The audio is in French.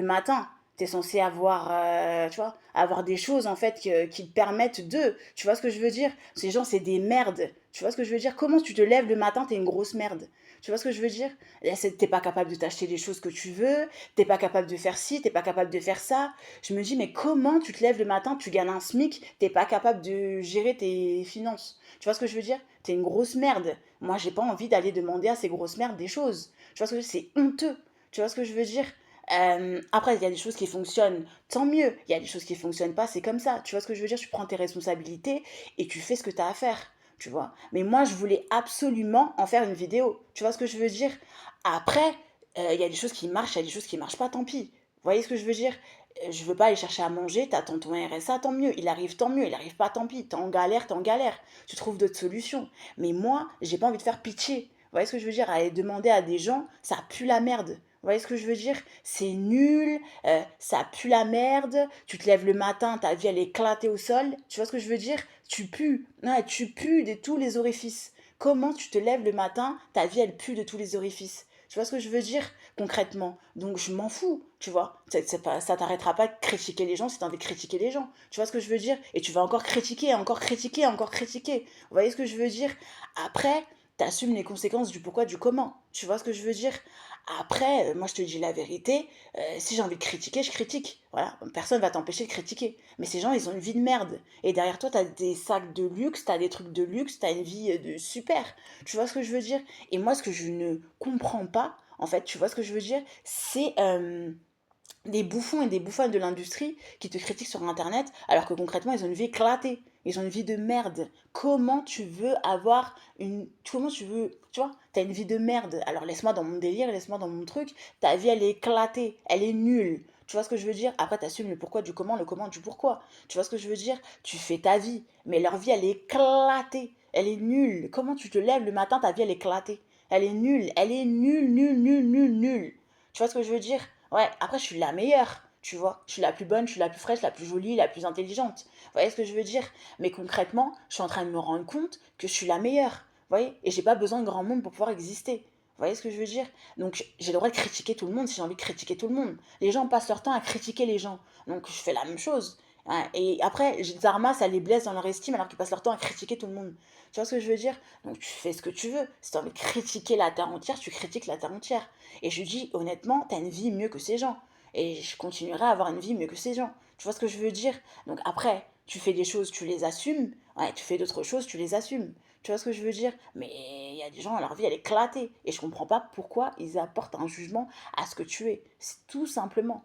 matin. Tu es censé avoir, tu vois, avoir des choses en fait qui te permettent de. Tu vois ce que je veux dire? Ces gens, c'est des merdes. Tu vois ce que je veux dire? Comment tu te lèves le matin, t'es une grosse merde. Tu vois ce que je veux dire? T'es pas capable de t'acheter les choses que tu veux, t'es pas capable de faire ci, t'es pas capable de faire ça. Je me dis, mais comment tu te lèves le matin, tu gagnes un SMIC, t'es pas capable de gérer tes finances. Tu vois ce que je veux dire? T'es une grosse merde. Moi, j'ai pas envie d'aller demander à ces grosses merdes des choses. Tu vois ce que je veux dire? C'est honteux. Tu vois ce que je veux dire? Après, il y a des choses qui fonctionnent, tant mieux. Il y a des choses qui fonctionnent pas, c'est comme ça. Tu vois ce que je veux dire? Tu prends tes responsabilités et tu fais ce que tu as à faire. Tu vois? Mais moi, je voulais absolument en faire une vidéo. Tu vois ce que je veux dire? Après, il y a des choses qui marchent, il y a des choses qui marchent pas, tant pis. Vous voyez ce que je veux dire? Je veux pas aller chercher à manger, t'attends ton RSA, tant mieux. Il arrive, tant mieux. Il arrive pas, tant pis. T'es en galère, t'es en galère. Tu trouves d'autres solutions. Mais moi, j'ai pas envie de faire pitié. Vous voyez ce que je veux dire? Aller demander à des gens, ça pue la merde. Vous voyez ce que je veux dire? C'est nul, ça pue la merde. Tu te lèves le matin, ta vie elle est éclatée au sol. Tu vois ce que je veux dire? Tu pues. Ouais, tu pues de tous les orifices. Comment tu te lèves le matin, ta vie elle pue de tous les orifices. Tu vois ce que je veux dire concrètement? Donc je m'en fous, tu vois. Ça t'arrêtera pas de critiquer les gens si t'as envie de critiquer les gens. Tu vois ce que je veux dire? Et tu vas encore critiquer, encore critiquer, encore critiquer. Vous voyez ce que je veux dire? Après, t'assumes les conséquences du pourquoi, du comment. Tu vois ce que je veux dire? Après, moi je te dis la vérité, si j'ai envie de critiquer, je critique. Voilà, personne va t'empêcher de critiquer. Mais ces gens, ils ont une vie de merde. Et derrière toi, t'as des sacs de luxe, t'as des trucs de luxe, t'as une vie de super. Tu vois ce que je veux dire? Et moi, ce que je ne comprends pas, en fait, tu vois ce que je veux dire? C'est des bouffons et des bouffonnes de l'industrie qui te critiquent sur internet alors que concrètement ils ont une vie éclatée, ils ont une vie de merde. Comment tu veux avoir une, comment tu veux, tu vois, t'as une vie de merde, alors laisse-moi dans mon délire, laisse-moi dans mon truc. Ta vie elle est éclatée, elle est nulle. Tu vois ce que je veux dire? Après t'assumes le pourquoi du comment, le comment du pourquoi. Tu vois ce que je veux dire? Tu fais ta vie, mais leur vie elle est éclatée, elle est nulle. Comment tu te lèves le matin, ta vie elle est éclatée? Elle est nulle, elle est nulle, nulle, nulle, nulle, nulle. Tu vois ce que je veux dire? Ouais, après, je suis la meilleure, tu vois. Je suis la plus bonne, je suis la plus fraîche, la plus jolie, la plus intelligente. Vous voyez ce que je veux dire? Mais concrètement, je suis en train de me rendre compte que je suis la meilleure. Vous voyez? Et j'ai pas besoin de grand monde pour pouvoir exister. Vous voyez ce que je veux dire? Donc, j'ai le droit de critiquer tout le monde si j'ai envie de critiquer tout le monde. Les gens passent leur temps à critiquer les gens. Donc, je fais la même chose. Ouais, et après, Zarma, ça les blesse dans leur estime alors qu'ils passent leur temps à critiquer tout le monde. Tu vois ce que je veux dire? Donc, tu fais ce que tu veux. Si tu as envie de critiquer la terre entière, tu critiques la terre entière. Et je dis honnêtement, t'as une vie mieux que ces gens. Et je continuerai à avoir une vie mieux que ces gens. Tu vois ce que je veux dire? Donc après, tu fais des choses, tu les assumes. Ouais, tu fais d'autres choses, tu les assumes. Tu vois ce que je veux dire? Mais il y a des gens, leur vie, elle est éclatée. Et je comprends pas pourquoi ils apportent un jugement à ce que tu es. C'est tout simplement.